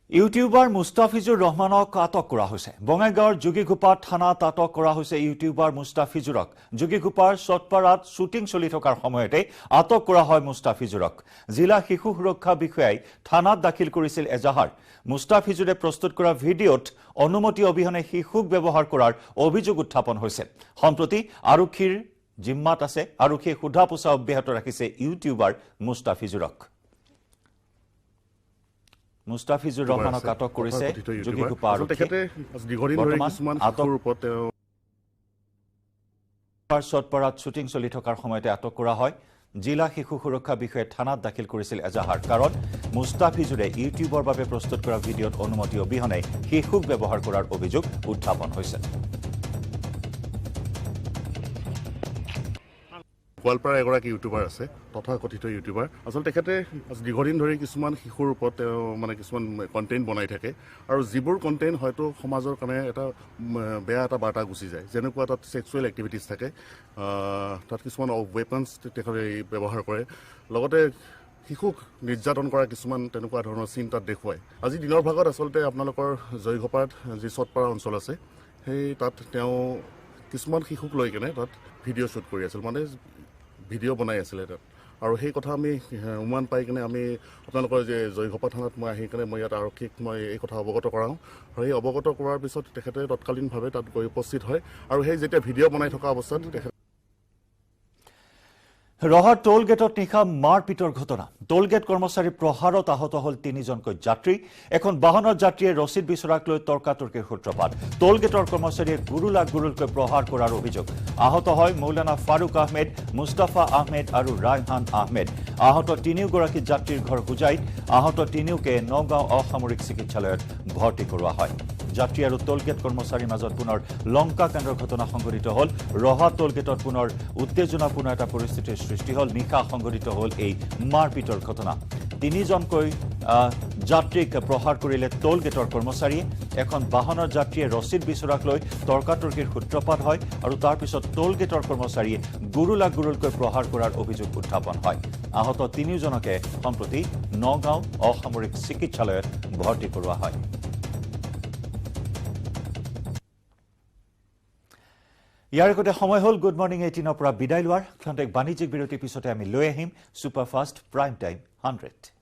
YouTuber Mustafizur ৰহমানক আটক কৰা হৈছে। বঙাইগাঁৱৰ যোগীঘোপা থানাত আটক কৰা হৈছে ইউটিউবাৰ মুস্তাফিজুৰক। যোগীঘোপাৰ চটপাৰাত শ্বুটিং চলি থকাৰ সময়তে আটক কৰা হয় মুস্তাফিজুৰক। জিলা শিশু সুৰক্ষা বিষয়াই থানাত দাখিল কৰিছিল এজাহাৰ। মুস্তাফিজুৰে প্ৰস্তুত কৰা ভিডিঅ'ত অনুমতি অবিহনে শিশুক ব্যৱহাৰ কৰাৰ অভিযোগ উত্থাপন হৈছে। সম্প্ৰতি আৰক্ষীৰ জিম্মাত আছে। আৰক্ষীয়ে সোধা পোছা অব্যাহত ৰাখিছে ইউটিউবাৰ মুস্তাফিজুৰক। মুস্তাফিজুৰ ৰহমানক আটক কৰিছে যোগীঘোপা আৰক্ষীয়ে। চটপাৰাত শ্বুটিং চলি থকাৰ সময়তে আটক কৰা হয়। জিলা শিশু সুৰক্ষা বিষয়াই থানাত দাখিল কৰিছিল এজাহাৰ। কাৰণ মুস্তাফিজুৰে ইউটিউবৰ বাবে প্ৰস্তুত কৰা ভিডিঅ'ত অনুমতি অবিহনে শিশুক ব্যৱহাৰ কৰাৰ অভিযোগ উত্থাপন হৈছে। গোৱালপাৰা এগৰাকী ইউটিউবাৰ আছে, তথাকথিত ইউটিউবাৰ। আচলতে তেখেতে দীৰ্ঘদিন ধৰি কিছুমান শিশুৰ ওপৰত মানে কিছুমান কণ্টেণ্ট বনাই থাকে আৰু যিবোৰ কণ্টেণ্ট হয়তো সমাজৰ কাৰণে এটা বেয়া এটা বাৰ্তা গুচি যায়। যেনেকুৱা তাত ছেক্সুৱেল এক্টিভিটিছ থাকে, তাত কিছুমান ৱেপনছ তেখেতে ব্যৱহাৰ কৰে, লগতে শিশুক নিৰ্যাতন কৰা কিছুমান তেনেকুৱা ধৰণৰ চিন তাত দেখুৱায়। আজি দিনৰ ভাগত আচলতে আপোনালোকৰ জয়ঘোপাত যি চটপাৰা অঞ্চল আছে, সেই তাত তেওঁ কিছুমান শিশুক লৈ কেনে তাত ভিডিঅ' শ্বুট কৰি আছিল, মানে ভিডিঅ' বনাই আছিলে তাত। আৰু সেই কথা আমি উমান পাই কিনে আমি আপোনালোকৰ যে জয়ঘোপা থানাত মই আহি কিনে মই ইয়াত আৰক্ষীক মই এই কথা অৱগত কৰাওঁ। আৰু সেই অৱগত কৰাৰ পিছত তেখেতে তৎকালীনভাৱে তাত গৈ উপস্থিত হয়। আৰু সেই যেতিয়া ভিডিঅ' বনাই থকা অৱস্থাত তেখেতে ৰহাৰ টোল গেটত নিশা মাৰপিটৰ ঘটনা। টোল গেট কৰ্মচাৰী প্ৰহাৰত আহত হ'ল 3জনকৈ যাত্ৰী। এখন বাহনৰ যাত্ৰীয়ে ৰচিদ বিচৰাক লৈ তৰ্কাতৰ্কিৰ সূত্ৰপাত। টোল গেটৰ কৰ্মচাৰীয়ে গুৰুলকৈ প্ৰহাৰ কৰাৰ অভিযোগ। আহত হয় মৌলানা ফাৰুক আহমেদ, মুস্তাফা আহমেদ আৰু ৰায়হান আহমেদ। আহত তিনিওগৰাকী যাত্ৰীৰ ঘৰ হোজাইত। আহত তিনিওকে নগাঁও অসামৰিক চিকিৎসালয়ত ভৰ্তি কৰোৱা হয়। যাত্ৰী আৰু টোল গেট কৰ্মচাৰীৰ মাজত পুনৰ লংকাকাণ্ডৰ ঘটনা সংঘটিত হ'ল। ৰহা টোল গেটত পুনৰ উত্তেজনাপূৰ্ণ এটা পৰিস্থিতিৰ সৃষ্টি হ'ল। নিশা সংঘটিত হ'ল এই মাৰপিটৰ ঘটনা। 3জনকৈ যাত্ৰীক প্ৰহাৰ কৰিলে টোল গেটৰ কৰ্মচাৰীয়ে। এখন বাহনৰ যাত্ৰীয়ে ৰচিদ বিচৰাক লৈ তৰ্কাতৰ্কিৰ সূত্ৰপাত হয় আৰু তাৰ পিছত টোল গেটৰ কৰ্মচাৰীয়ে গুৰুলকৈ প্ৰহাৰ কৰাৰ অভিযোগ উত্থাপন হয়। আহত 3জনকে সম্প্ৰতি নগাঁও অসামৰিক চিকিৎসালয়ত ভৰ্তি কৰোৱা হয়। ইয়াৰ আগতে সময় হ'ল গুড মৰ্ণিং 18ৰ পৰা বিদায় লোৱাৰ। ক্ষন্তেক বাণিজ্যিক বিৰতিৰ পিছতে আমি লৈ আহিম ছুপাৰফাষ্ট প্ৰাইম টাইম 100।